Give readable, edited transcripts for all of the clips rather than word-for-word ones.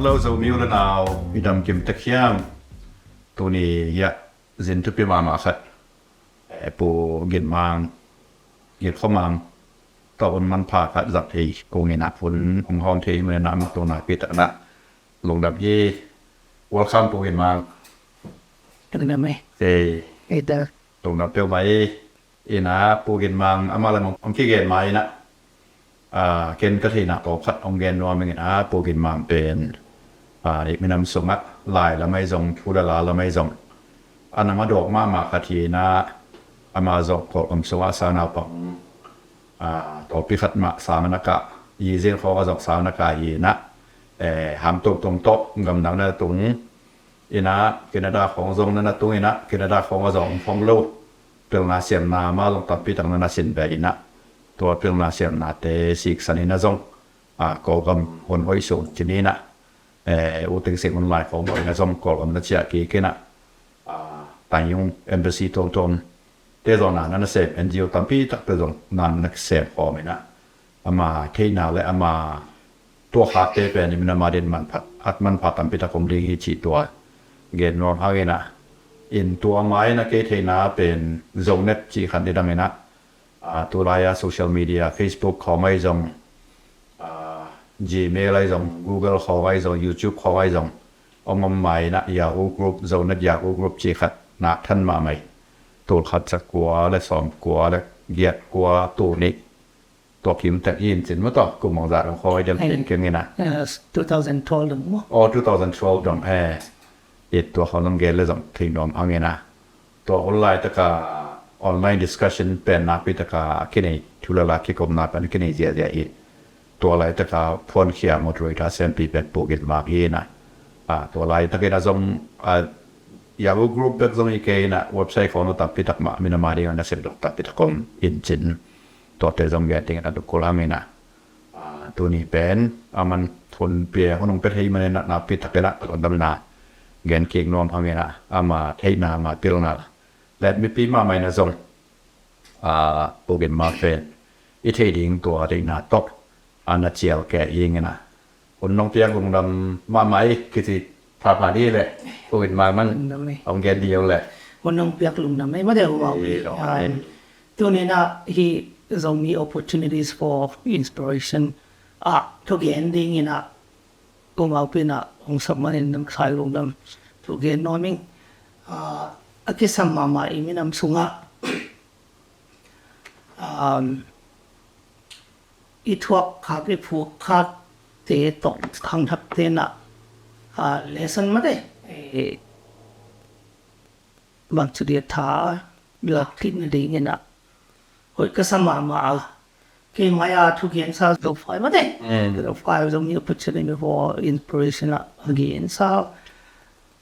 Hello, zo miu now. Midam kim takiam. Tuni ya zin thupi mama khat. Po Gin Mang, Gin Mang. Tawon man pa khat zak theih ko ngena phun ong hon theih minam to na pitana. Longdam ye. Welcome to Gin Mang. Kawlgam-a. Theih. Longdam peo mai. Ina po Gin Mang amalang ong kigen mai na. Ken ka theih na to khat ong gen nuam ngena po Gin Mang pen. Minam sungah lai la mai zong thudala la mai zong. Anama dok ma khathi na ama zok ko sungah sana pang. To pi khat ma samanaka yi zen kho zok samanaka yi na ham tong ngam nang na tung ina Canada khong zong na tung ina Canada khong zong phong lo pel na siam na ma long tapi tang na sin ba ina to pel na siam na te sik sanina zong Kawlgam hon hoih so chinina u ting sik mon lai khong na zong Kawlgam na chia ki kena tayung Embassay tong te zong na nasem NGO tampi tak te zong nan nasem ko me na ama theih le ama to khat te pe ni minam manin man phat atman phat tampi ta kom ri chi to gen no ha ge na in to mai na ke theih na pen zong net chi khan de dang na to la social media Facebook kho mai zong Gmail ai zong Google kho ai zong YouTube kho ai zong om mai na Yahoo group zong net Yahoo group chi khat na than ma maiตัวขัดจะกลัวและสอมกลัวและเกียดกลัวตัวนี้ตัวคิมแต่ยินสินว่าต่อกลุ่มของเราคอยเดินเห็นกันไงนะ 2012 หรือมั้งอ๋อ2012ดอมตัวเขาต้องเกณฑ์เลยสองถึงดอมเอาไงนะตัวออนไลน์ตะกาออนไลน์ดิสคัชชันเป็นนักวิทยาการที่นี่ทุลลาคิกอมนับเป็นที่นี่เสียอีตัวอะไรตะกาพอนเขียมอดรวยท่าเซมปีเป็นโปรเกตมาพี่นะตัวอะไรตะกาเราส่งYahoo group bet zong ikay na website ko no tapi tak ma minamari ang nasem dok tapi tak kom inchin to te zong getting at do kolang ina to ni pen aman thon pe honong pe thei man na pi tak na ko dam na gen kek nom angena ama thei na ma pil na let me pi ma mai na zong pogen ma fen I thei ding to ding na tok ana chiel ke yingena honong pe gong dam ma mai kitiพาดีเลยโควิดมามันเอาแกเดียวเลยวันน้องเปียกลุงนะไม่ได้ว่าตัวนี้นะ he is only opportunities for inspiration ทุกอย่างดีงี้นะก็มาเป็นองค์สมัยนั้นใครลงดำทุกอย่างน้อยมิ่งคิดสมัยใหม่ไม่นำสุงะอีทวกขาไปผูกขาดเตะตกทางทับเตนะlesson มาได้บางจุดท้าเลือกคิดดีเงี้ยนะโอ้ยก็สมัยมาที่มายาทุกอย่างซาZoFiมาได้ZoFi was only opportunity for inspiration again ซา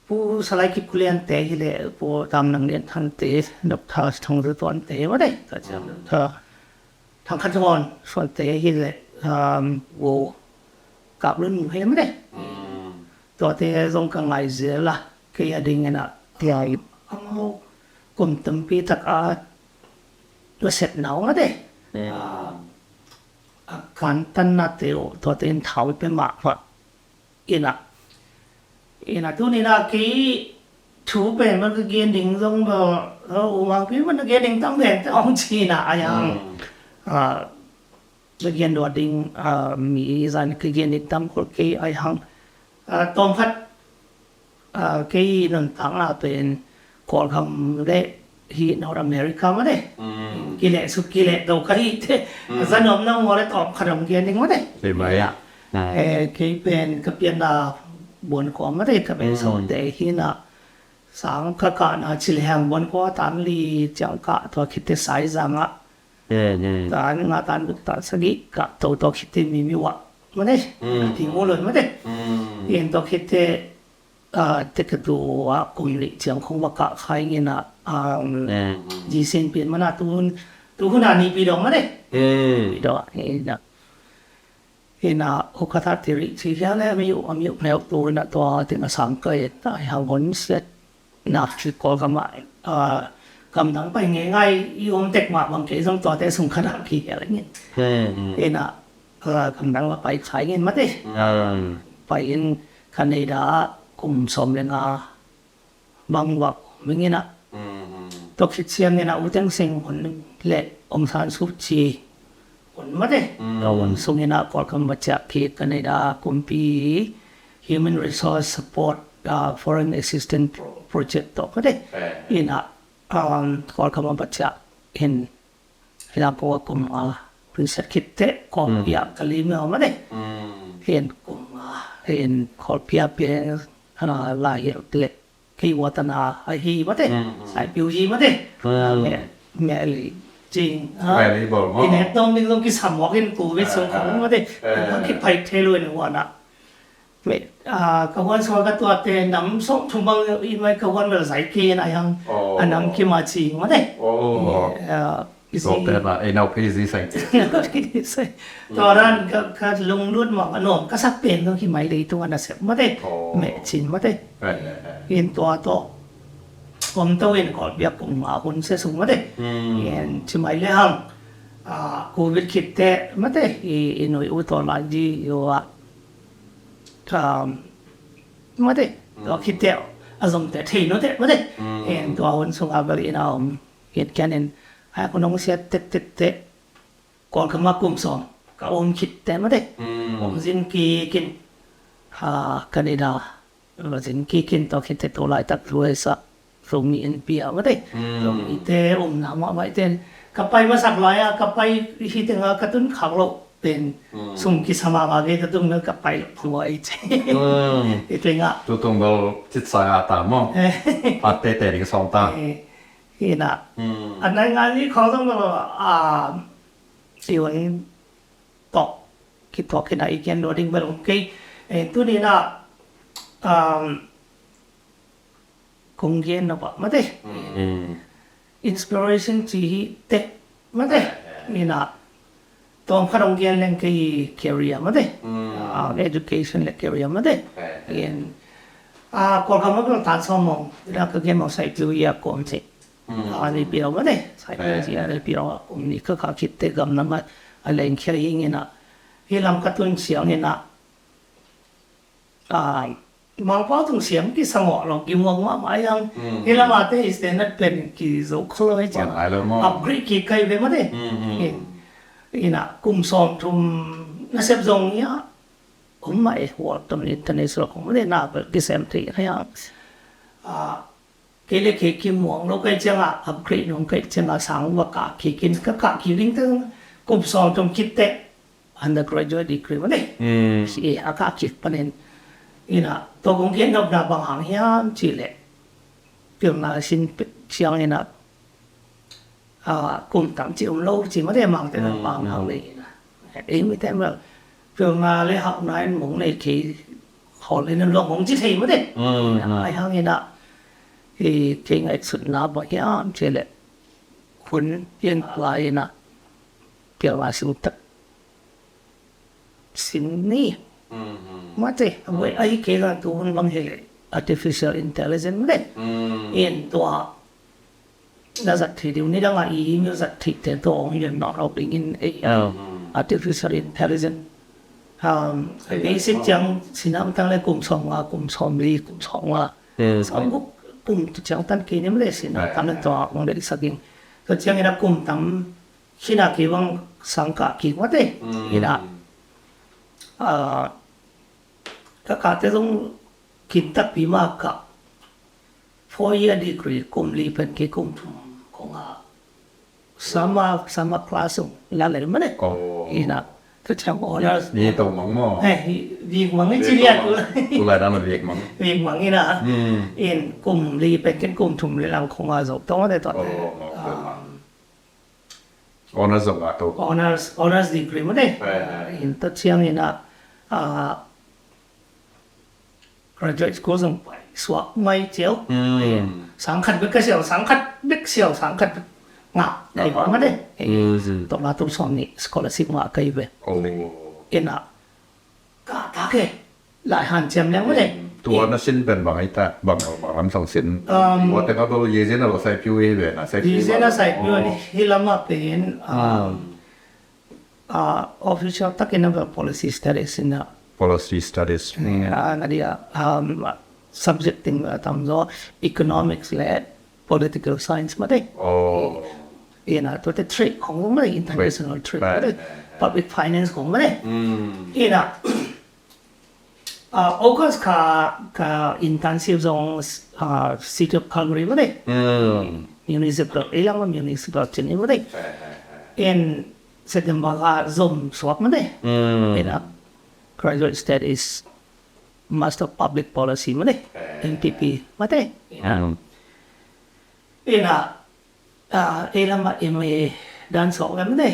ผู้สลายคิดคุเรียนเตะเลยผู้ทำนังเรียนทันเตะดับท้าทางรุ่นเตะมาได้ก็จะทางขั้นตอนส่วนเตะเลยโว้กับรุ่นเห็นไม่ได้ตัวเตะทรงกังไงเสียละก็ยังดิ่งนะที่ไอ้เอากลุ่มตั้มปีตักตัวเสร็จหนาวนะเด้การตั้งนัดเดียวตัวเต็นเท้าเป็นหมากว่าอินะตัวนี้นะกี่ถูเป็นมันก็เกี่ยดิ่งทรงแบบวางพี่มันก็เกี่ยดิ่งตั้งแต่องชีนะอย่างเกี่ยดวดิ่งมีสันก็เกี่ยดิ่งตั้งคนเกี่ยไอ้หังตอนพัดที่นั่นต่างเป็นกอลคำได้ที่นอร์อเมริกามาได้กิเลสกิเลสตัวคดีเท่สนมน้องวอลตอบขนมเกียนเองมาได้เป็นไหมที่เป็นกับเปียนาบนความมาได้กับเป็นโซนเดที่น่ะสังขการชิลแฮมบนก็ตามลีจังกะตัวคิดที่สายจังตอนงานตอนตัดสกิกับตัวคิดที่มีวะมาได้ที่งูเลยมาได้เห็นตัวคิดที่แต่ก็ดูว่ากุยลิจังคงว่ากะใครเงี้ยนะจีเซนเปลี่ยนมาหน้าตัวขนาดนี้ปีดองมาได้ปีดองเห็นโอกาสที่ริชีวิตแล้วไม่อยู่แนวตัวนั้นตัวที่มาสังเกตได้หางคนเสร็จนักชุดKawlgam-aกำลังไปง่ายๆยอมเด็กมาบางทีต้องต่อแต่ส่งขนาดกี่อะไรเงี้ยเห็นกำลังว่าไปใช้เงินมาได้ไป Canada som lenga bangwak mingina to khitsiangina uteng sing hon le San Suu Kyi hon mate on sungina Kawlgam-a ki Canada kumpi human resource support foreign assistance project to mate ina Kawlgam-a in ko research kitte ko pia kalime mate hen in kolpia pe la le ki watana hi mate sai piu hi mate me li jing in et dom ni lom ki samok in ku wit song khong mate ki pai thelu ni wana me ka wan so ka tua te nam so thumbang i mai ka wan wel sai ki na yang anam ki ma chi mateบอกแต่ละไอ้นกพี่สิใส่ตอนนั้นก็ลงรุ่นมองอันโน้นก็สักเป็นก็ขี้ไม้เลยตัวนั้นเสร็จมาได้แม่ชินมาได้เห็นตัวผมตัวเองก่อนเบียบผมมาคนเสียสูงมาได้เห็นชิไม้เลยฮังโควิดคิดแต่มาได้อีหน่วยอุตรายอยู่ว่ามาได้ตัวคิดแต่อารมณ์แต่ที่โน้ตมาได้เห็นตัวคนส่งอาบริณาเห็นแค่นั้นคนน้องเสียเตะก่อนคำว่ากุมสองก็อมคิดแต่ไม่ได้อมสินกีกินแคนาดาสินกีกินต่อคิดแต่ตัวลายตัดรวยสักตรงนี้เปียไม่ได้ตรงนี้แต่อมน้ำไม่ได้กับไปมาสักหลายกับไปที่ถึงกระตุ้นขังโลกเป็นสุ่มกิสมาเกกระตุ้นแล้วกับไปรวยเจ๊จริงอ่ะตัวตรงเราจิตสายตามองปัดเตะอีกสองตาที่น่ะอันนั้นงานนี้เขาต้องมาสิวันตอกคิดตอกขึ้นอีกอย่างโดดดิ่งไปลงกี่ตัวนี้น่ะคงเย็นนะปะมาเด้อินสปิเรชันที่เตะมาเด้นี่น่ะตอนขนมเย็นเล่นกี่ career มาเด้education เล่น career มาเด้เย็นKawlgam-aก็ตัดสมองแล้วก็เกี่ยวกับใส่ผิวยี่ก่อนสิอะไรเปล่าไม่ได้ใส่ผิวยี่อะไรเปล่าผมนี่ก็คิดแต่กำลังอะไรแค่อย่างนี้นะที่ลำกระตุ้นเสียงนี่นะมองว่าตรงเสียงที่สงบลงกี่โมงว่าไม่ยังที่ลำมาเตะสเตนนัดเป็นกี่ZoFiเลยจ้ะอัพเกรดกี่ใครไปไม่ได้นี่นะกุมสองทุ่มน่าเสียบซงเนี่ยผมไม่หัวตรงนี้ตอนนี้สุดผมไม่ได้น่าเปิดกิเซมทีให้ยังเกลี่ยขี้หมวงเราเคยเจออัพเกรดของเคยเจอสังวกะขี้กินก็กะขี้ลิงตึงกุมสองตรงคิดเตะ undergraduate degree ไม่ได้สิอากาศคิดประเด็นนี่นะตัวของเขียนกับดาบางหางเฮียจีเล่เรื่องน่ะสินเชียงนี่นะกุมต่างจีเราจีไม่ได้มองแต่บางหางเลยนะเองไม่แต่เมื่อtrường lấy học nói muốn này thì họ lên nó muốn chỉ thấy mới đấy ai hàng như nào thì cái ngaihsutna bảo hiểm chỉ là cuốn yên lại na kiểu là sự thật xin ní mà thế với ai cái là tụi mình bằng hệ artificial intelligence mới đấy yên tòa là giật thì điều này đang là ý như giật thì thế tổ như nó học định in artificial intelligence basic chẳng xin năm tăng lên cùng sòng ly cùng sòng sòng cũng cùng chẳng tăng kỳ nếu mà xin tăng lên tòa bằng để xác định cái chẳng như là cùng tăng khi nào kỳ bằng sang cả kỳ quá đấy như là các cái thế giống kinh tập bí mà cả 4-year degree cùng ly bên cái cùng sama class là lấy mà đấy như là tôi chẳng honors đi tàu mỏng mò việc mỏng ấy chỉ liệt tôi lại đang là việc mỏng như là in cùng ly bên cái cùng thùng ly làm không ai giàu đó để toàn honors giàu à tôi honors degree mà đấy in tất chiang như là graduate school giống suak mấy chiếu sáng khát biết cái siêu sáng khát ngạo này quá mất đấy tụi nó tụi xong này scholarship ngạo cây về yên ạ cả cái lại hàn chém lắm mất đấy ตัวนั้นสิ้นเป็นบางไอ้ตาบางอันสองสิ้นว่าแต่ก็ตัวยีเซนเราใส่ผิวเลยนะยีเซนเราใส่ผิวนี่ที่เรามาเป็นofficial ตักกินแบบ policy studies นะ policy studies dia subjecting tamzo economics led political science มาได้ ตัวแต่ trade ของมันไม่ได้ international trade ไม่ได้ public finance ของมันไม่ได้August ค่ะ intensive zone city of Calgary ไม่ได้ municipal ยังว่า municipal ที่นี่ไม่ได้ in September zoom suak ไม่ได้ graduate studies master of public policy ไม่ได้ MPP ไม่ได้lama MA dan so kan deh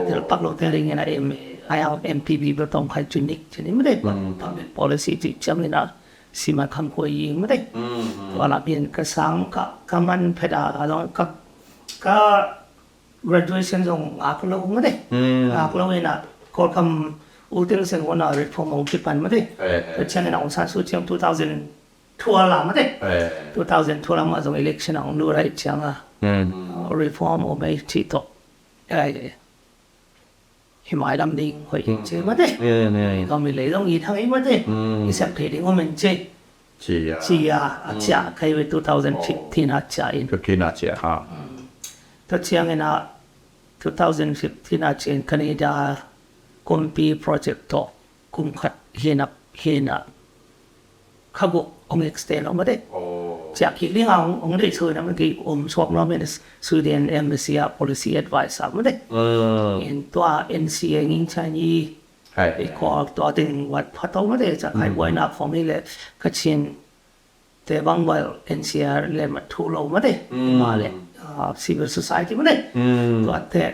terpak lo tering na MA ayam MPB bertong kai tunik jadi mede public policy ti jamina sima kam ko ying mede wala bin kesang kaman peda along ka graduation jong aklo mede aklo ina ko kam util sen wana reform o kipan mede channel on sa su chiam 2000 la mede 2000 la ma jong election on lu rai changa reform 我们去做去买nading 去做乜的我們嚟到以後乜的其實佢哋我們知啊加佢為2015啊加in ตัวciangin 啊2015啊加 Canada NGO project ตัวกุมขัดเห็นข้าบุองค์ extend ออกมาได้จากที่เรื่ององค์ได้ช่วยนะมันคือสวกเราเป็นCanadian Embassy policy advisor มาได้เห็นตัว NCA ยิ่งใช้ยี่ไอ้ข้อตัวถึงวัดพัฒนามาได้จากไอ้วัยนักของนี่แหละก็เช่นแต่บางวัน NCA เรียนมาทุเรามาได้มาเลยcivil society มาได้ตัวแต่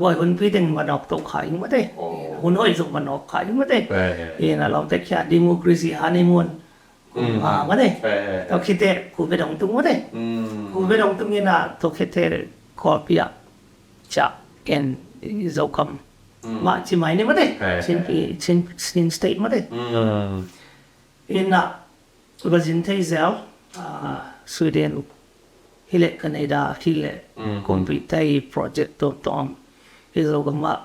วัยคนพี่ถึงมันออกตัวขายมาได้คนน้อยส่งมันออกขายมาได้เราแต่แค่ democracy honeymoon mà đấy, tao khi thế, cụ về đồng tung mà đấy, cụ về đồng tung như là tao khi thế có bia, chả kén dầu cầm, mà chỉ mấy này mà đấy, trên state mà đấy, in là bây giờ thấy giáo, Sweden, Hile Canada, Hile, complete project tôm, cái dầu cầm mà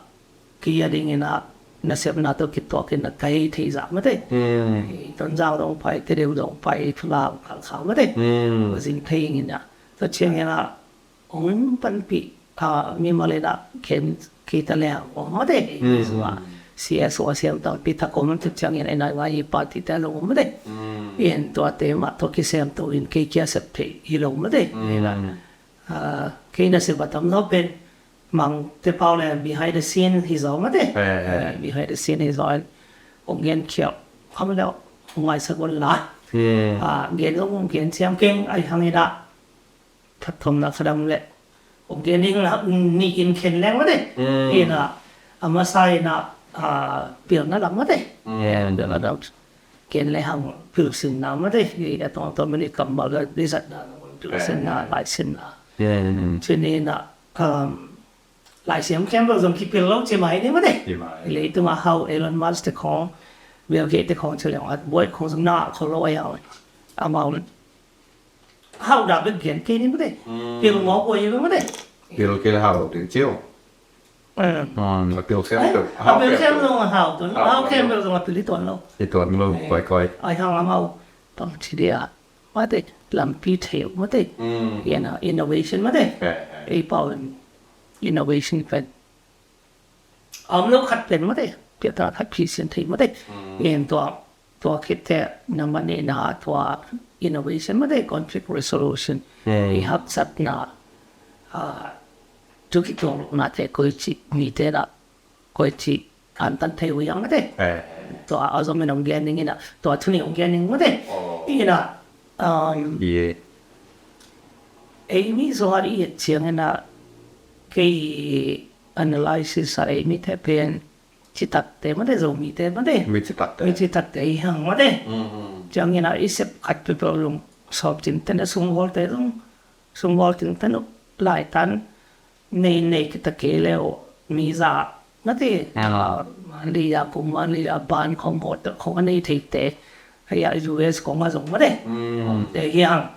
kia đi như là nasem na to kit to kin kai thei za ma de ton zao dong pai te deu dong pai phla kha ma de jing thei ngin na to chiang ya ong pan pi mi ma le da ken ki ta le o ma de wa cs o sem ta pi ta kom tu chiang ya na wa yi party ta lo ma de yen to te ma to ki sem to in ke kya sep pe hi lo ma de ke na se batam no pen mang te pau le behind the scene his own mate behind the scene his own ông gen kio không đâu ngoài sắc quân lá gen ông gen xem kinh ai hàng da thật thầm là khadam le ông gen đi là ni in ken leng mate ina Embassay na biểu nó lắm mate được là đâu gen le hàng biểu sinh nào mate cái tông mình cầm bảo là đi giật là sinh là lại sinh cho nên là lại xem kem vào dòng kikhel lâu chỉ mấy đấy mà đấy lấy từ mà hậu Elon Musk cái con Bill Gates cái con chơi là bôi con sung nọ con lôi ao amount hậu đã bên kiện kia đấy mà đấy Bill ngó bôi vậy mà đấy Bill kia là hậu tiếng chiêu là Bill xem được Bill xem luôn là hậu tuần hậu xem được rồi từ lý tuần lâu thì tuần luôn coi ai hậu làm hậu bằng chỉ để mà đấy lampi theih mà đấy innovation mà đấy ai bảo innovationเป็นลูกขัดเป็นมาได้เดี๋ยวถ้าขัดพิเศษที่มาได้เองตัวคิดแต่น้ำมันเนี่ยนะตัว innovation มาได้ conflict resolution อีหักสัตว์นะทุกที่ตัวน่าจะคุยจีมีแต่ละคุยจีอันตันเทวิยังมาได้ตัวเอาสมัยน้องแกนิ่งนะตัวทุนน้องแกนิ่งมาได้อีน่ะมีส่วนอีกเชียงนะcái analysis ấy mi thế bên chỉ tắt thế mà đấy rồi mi thế mà đấy mi chỉ tắt thế hàng mà đấy chẳng như nào ít xếp khách bị bao dung sọp chính tên là sung vol chính tên lại tan này cái tất cả leo mi ra nó thì đi ra cũng đi ra ban không hot không anh ấy thấy thế hay là US cũng mà giống mà đấy để hàng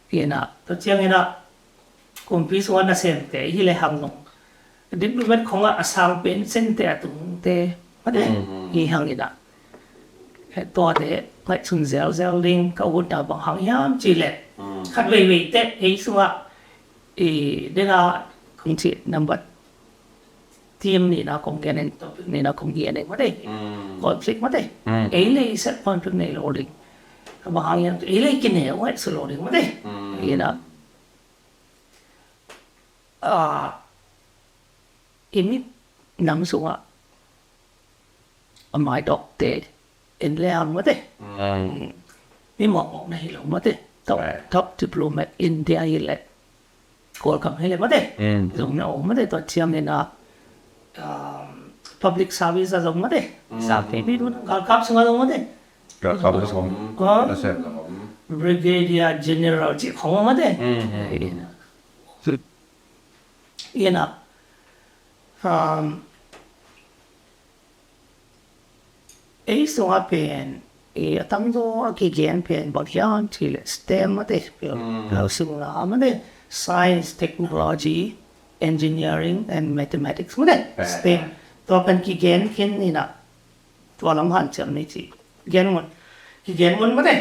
hiện nào tôi chẳng như nào cũng ví dụ nasem te hi le hang no development khonga asang pen sen te atung te mà đấy đi hàng gì đó cái to thế lại xuân dẻo dẻo linh cậu hút nào bằng hàng nhám chỉ lệ khát về tết ấy xung ạ thì đây là không chỉ nằm vật team này nó cũng cái này topic này nó cũng cái này mà đấy còn dịch mà đấy ấy lấy set point này loading bằng hàng nhám ấy lấy cái này vậy sự loading mà đấy vậy đó ini nằm xuống ạ mai đọc tết in Leon mà đấy mi mọc này là mà đấy top diploma in theih là Kawlgam-a mà đấy giống nhau mà đấy toàn chiêm nên là public service là giống mà đấy sao thế biết luôn cấp xuống giống mà đấy cấp xuống nasem brigadier general chỉ không mà đấy yên ạ ấy số tiền tâm do cái gen tiền bảo hiểm thì là STEM mà đấy là sungah mà đấy science technology engineering and mathematics mà đấy STEMตัวเป็นกี่เกณฑ์นี่นะตัวลำพันเชื่อมนี่สิเกณฑ์มันกี่เกณฑ์มันมาเด้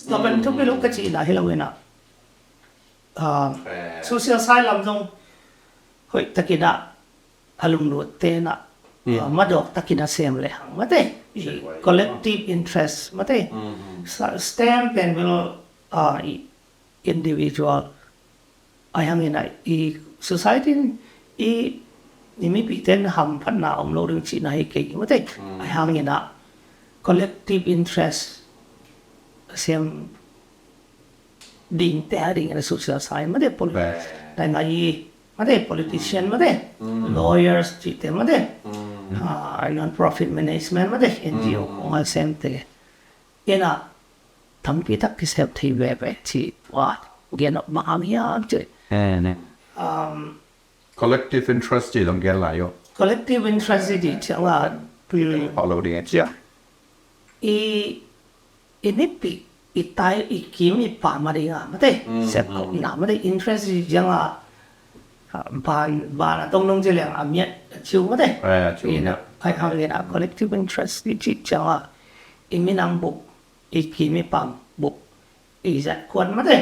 ตัวเป็นทุกปีลูกกระชีนะให้เราเห็นนะsocial science ลำตรงเฮ้ยตะกี้นะอารมณ์รู้เต้นะมาดอกตะกี้นะเซมเลยหังมาเด้ collective interest มาเด้ STEM เป็นเวลindividual ไอ้หังยังไงsociety นี่ไม่ปีเต้นทำพัฒนาองค์โลกเรื่องจีนให้เก่งมาได้ไอ้ห่างอย่างนั้น collective interest เสียงดิ่งแต่ดิ่งใน social science มาได้ได้ไงมาได้ politician มาได้ lawyers จีเต้มาได้ non-profit management มาได้ NGO ของอาเซียนเต้ยันน่ะทำพิทักษ์ที่เซฟที่เว็บที่ว่าเกี่ยนมาหาเมียจุดcollective interest ที่ต้องแก้หลายอยู่ collective interest ที่เชื่อว่าคือ follow the idea อีนี่ปีอีตายอีกิมอีป่ามาได้ยังไม่ได้เสพกับน้ำไม่ได้ interest ที่ยังว่าบ้านตรงนั้นจะเรียกอามีชิวไม่ได้อีน่ะใครเขาเรียก collective interest ที่เชื่อว่าอีมีน้ำบุกอีกิมอีป่าบุกอีจัดควรไม่ได้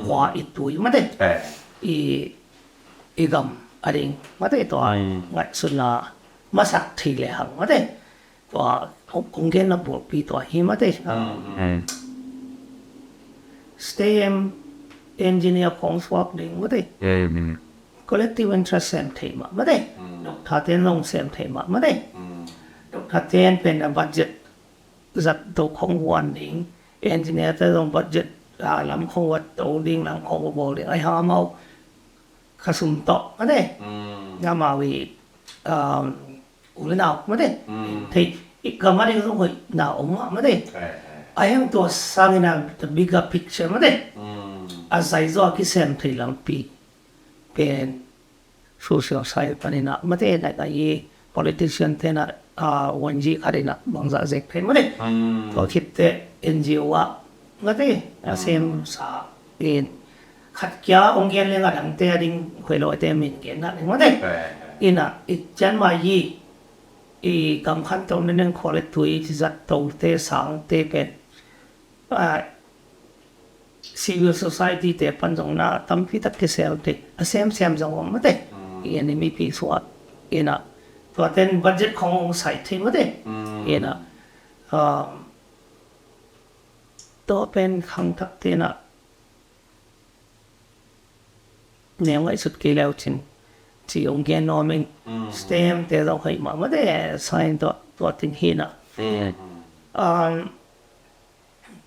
ขวาอีตุยไม่ได้อีกำอะไรมาได้ตัวngaihsutnaมาสักทีเลยครับมาได้ตัวคงเกินระบบปีตัวหิมาได้ STEM engineer ของสวากเด้งมาได้ collective interest เซมเทมาได้ถ้าเต้นลงเซมเทมาได้ถ้าเต้นเป็นบัตเจ็ตจัดตัวของวันเอง engineer จะลงบัตเจ็ตลำของวัดตัวดิ่งลำของบอลเลยไอ้หาเมาข้าสุ่มโตมาได้งามาวีอุลนาวมาได้ที่อีกคำว่าที่เขาบอกหนาวมาได้ไอ้ยังตัวสร้างใน the bigger picture มาได้อาศัยจ่อคิดเซมที่ลังปีเป็น social science ปนินะมาได้แต่ยี่ politician เท่านั้นวันจีคดีนะบางจากเซ็กเพนมาได้ตัวคิดแต่ NGO มาได้เซมสาเป็นขัดเกี่ยวองค์เงินเรื่องอะไรแต่ดิ่งคุยลอยแต่ไม่เก่งนะเห็นไหมเด็กอินะอีจันมายีอีกำขันตรงนั้นขอเลยถุยที่จัดตรงเตะสังเตะเป็นcivil society เตะปันตรงนั้นทำพิทักษ์เซลเตะเซมจังหวะมาเด็กอีนี่มีปีสวดอีนะตัวเต็นบัดเจ็ตขององค์ใส่ที่มาเด็กอีนะตัวเป็นขังทักเตนะเนี่ยว่าสุดกี่แล้วชินที่องค์เงินนอมิงสเต็มแต่เราให้มาไม่ได้ใช้ตัวทิ้งหิน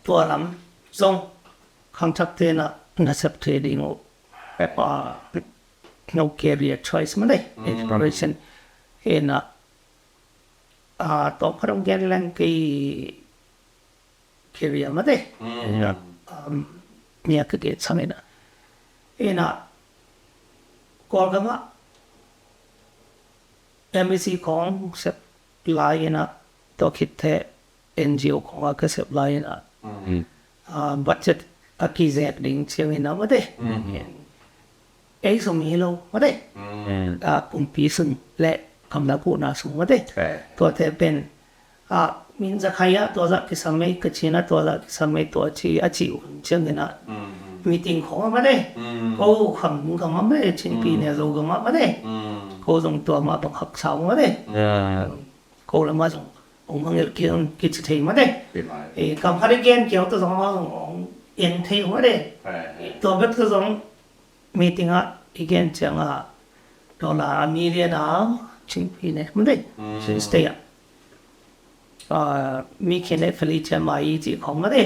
ตัวลำซงข้างชัดเจนนะเซฟเทรดิ้งno career choice ไม่ได้ exploration เห็นตัวพระองค์เงินแรงกี่ career ไม่ได้เนี่ยคือเกิดสมัยนั้นเห็นKawlgam-a Embassy ของเซฟไลน์นะตัวคิดแท้ NGO ของก็เซฟไลน์นะบัตเจ็ตกี่แสนดิ่งเชียงใหม่นะมาได้ไอ้สมัยเรามาได้ปุ่มปีซึ่งและ คำนักพูดน่าสูงมาได้ตัวเธอเป็นมินจะขยะตัวจะกิสมัยก็ชีนะตัวจะกิสมัยตัวที่อาชีพเช่นนั้นมีติงของมาได้เขาคำมาไม่ได้ชิ้นปีเนี่ยเราก็มาได้เขาส่งตัวมาต้องหักเสามาได้เขาเลยมาส่งองค์มังเอกเกี่ยวกิจเทียมาได้คำพาริเกนเกี่ยวตัวสองมาส่งเอ็นเทียมาได้ตัวเบ็ดก็ส่งมีติงอีกเกนจังดอลลาร์มีเรียนชิ้นปีเนี่ยมาได้ชิ้นสเตียมีแค่ในฟิลิปปินส์มาอีจีของมาได้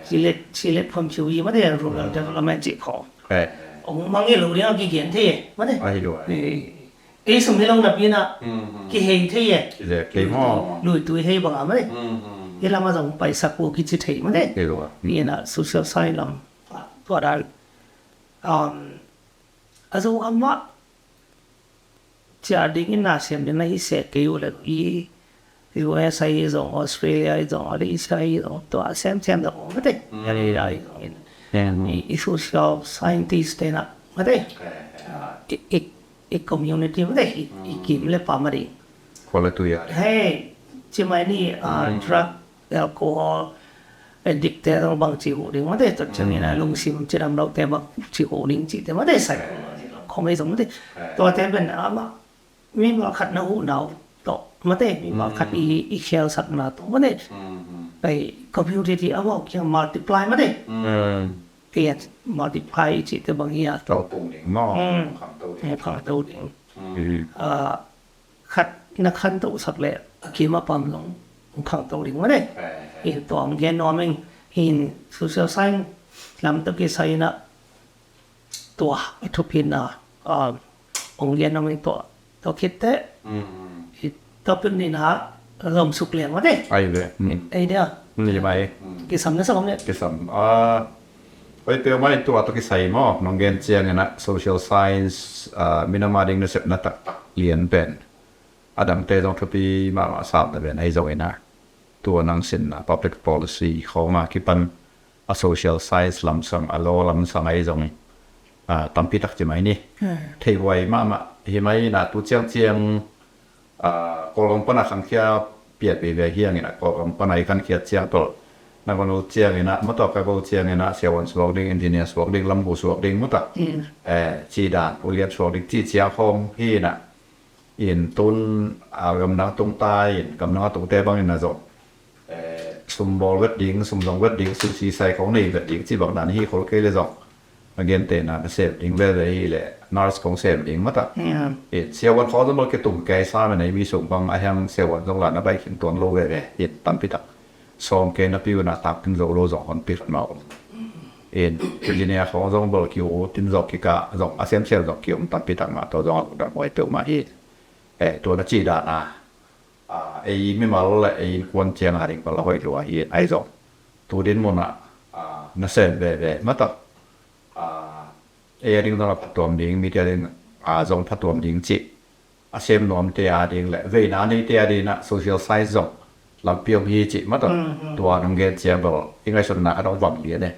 ชิเลผมช่วยมาได้รูปแบบเดเวลอปเมนต์จีขององค์มังเอกรู้เรื่องกี่เขียนเท่มาได้สมัยเราแบบนี้นะกี่เห็นเท่กี่หม้อลุยตัวเท่บ้างมาได้เวลามาส่งไปสักพวกกิจเท่มาได้นี่นะโซเชียลไซน์ลำตัวนั้นอาจจะว่าจะดิ้งน่าเสียมในเสกอยู่เลยUSA ส่งออสเตรเลียส่งอะไรอิสราเอลตัวเซมตัวไม่ได้อีโซเชียลไซน์ติสต์นะไม่ได้อีกคอมมูนิตี้ไม่ได้อีกกิมเล่ปามาดิคนละตัวอย่างเฮ้ใช่ไหมนี่ดรักแอลกอฮอล์ดิกเตอร์บางจิ๋วดิ้งไม่ได้ตัวเช่นนี้นะลุงซิมจะทำเราแต่บางจิ๋วดิ้งจิแต่ไม่ได้ใส่ของไม่สมไม่ได้ตัวแต่เป็นมีมาขัดน้ำหูหนาวต่อมาได้มีมาขัดอีเคลสักนาตัวมาได้ไปคอมพิวเตอร์ที่เอาบอกยังมัลติพลายมาได้เปลี่ยนมัลติพลายจิตบางอย่างตัวปุ่งหนึ่งหม้อขัดตัวเองขัดนักขัดตัวสักเลยคิดมาปั๊มลงขัดตัวเองมาได้เห็นตัวมันแย่นอนมันเห็นโซเชียลไซน์ลำตะกี้ไซน์นะตัวทุพินองแย่นอนมันตัวคิดเตะตัวเป็นนี่นะเริ่มสุกเลี้ยงมาได้ไอ้เลยไอ้เดียวนี่จะไปกิสมนั่นสมเนี่ยกิสมไปเตียวไม่ตัวตัวกิใส่หม้อน้องเกนเจียงนะ social science มินามาดิงนัสนัตเรียนเป็นอดัมเตต้องทุบีมาสาบแต่เป็นไอ้zawhนะตัวนังสิน public policy เขามาคิดเป็น social science ลำสังอโลลำสังไอ้zawhตั้มพิทักษ์จะไหมนี่เทวายมาเห็นไหมนะตัวเจียงก็ลงปนักสังเกตเปลี่ยนไปเรื่อยๆนี่นะก็ลงปนักกันเขียนเจียงตัวนักวันรู้เจียงนี่นะเมื่อต่อไปก็เจียงนี่นะเสียวันสวกดิ้งอินเดียสวกดิ้งลำบูสวกดิ้งมุตะชีดานอุเลียนสวกดิ้งที่เจียงคงพี่นะอินตุนกำนังตรงใต้กำนังตรงเตะบางอินนะจ๊ะสมบูรณ์เวดดิ้งสมรองเวดดิ้งสุชีใส่ของนี่เวดดิ้งที่บอกนั่นที่เขาเคยเลยจ๊ะเกนเตนะเสพดิ้งเวเลยแหละนอร์สของเสพดิ้งมุตะเสียวันเขาจะบอกแกตุ่มแกซ่ามันไหนมีส่งบางไอ้ยังเสียวันตรงหลังนั่นไปขึ้นตัวโลเลยตั้มพิทักษ์สองเกณฑ์นับพิวนาตักถึงโลสองคนปิดมาคือลีเนี่ยเขาต้องบอกคิวถึงสองกิกะสองอาเซียนเซลสองคิวตั้มพิทักษ์มาตัวสองดับไว้เปิดมาที่ตัวนักจีดานะไอ้ไม่มาแล้วไอ้ควนเชียงหาริงก็เราไว้ดูว่าไอ้สองตัวดินมันนัสเซนเว่มาตักไอ้ดิ่งต้องรับตัวมดิ่งมีเดียดิ่งสองพัดตัวมดิ่งจีอาเซียนนอมเตียดิ่งแหละเวนานี่เตียดิ่งนะ social science สองลำเปียวพี่จิมาตัวน้องเกนเจียบอกยังไงส่วนหนักเราหวังเดียเนี่ย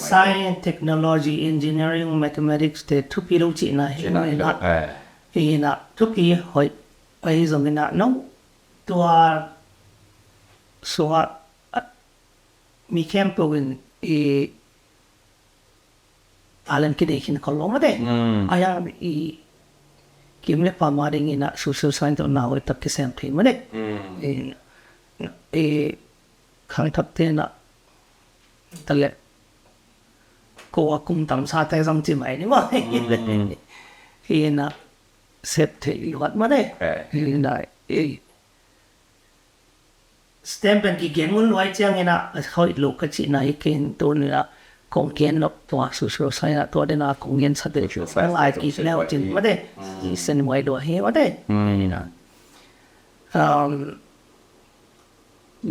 science technology engineering mathematics แต่ทุกปีเราจีน่ะเห็นไหมล่ะเห็นนะทุกปีหอยไปส่งกันนะน้องตัวสวะมีแคมป์เป็นอะไรกันได้ขึ้นเขาลงมาได้อายังกิมเล็บปามาดิ่งนะสุสุสันตัวน่าไว้ตักเสียงที่มันขังทับเทนะแต่ละก็ว่าคุ้มตั้งซาแต่สังจิ๋มไอ้นี่ว่าเห็นนะเสพที่วัดมาได้เห็นได้สเต็มเป็นกี่เกณฑ์มันไว้เจ้าเงี้ยนะเขาอีกลูกก็จีน่าอีกเกณฑ์ตัวนี้นะคงเขียนลบตัวสุดๆใส่ตัวเดน่าคงเขียนสัตว์เด็กแล้วไอ้กินแล้วจริงไม่ได้สินไว้ด้วยเฮ้ไม่ได้นี่นะ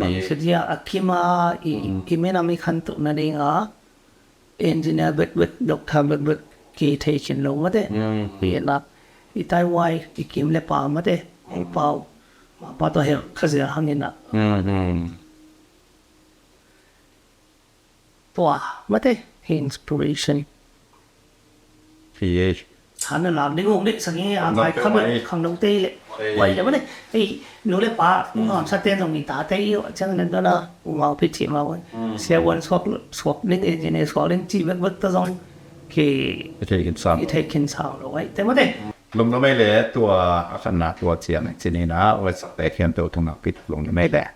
บางทีอาคิมาอีเมนามีขันตุนาดิงเอนจิเนียร์เบ็ดด็อกเตอร์เบ็ดกีเทชินลงไม่ได้เปลี่ยนละอีไต้หวันอีกิมเล็บปาไม่ได้ไอ้เปาปาตัวเหี้ยข้าเสียหังเงินนะตัวไม่ได้ inspiration theih hắn là làm đến ngủ đấy sáng nghe phải không được không đầu tê lệ vậy đó đấy thì nếu lấy ba cũng làm sát tên trong mình tá tê yêu chẳng nên đó là vào phía chỉ vào xe quân swap lên cái này swap lên chỉ vật vật tao rồi thì วิธีกินซ้ำ cái kinh sao rồi vậy thế mà đấy ลงก็ไม่เลยตัวขนาดตัวเจียงทีนี้นะไว้สเต็กเขียนตัวตรงหนักปิดลงก็ไม่แหละ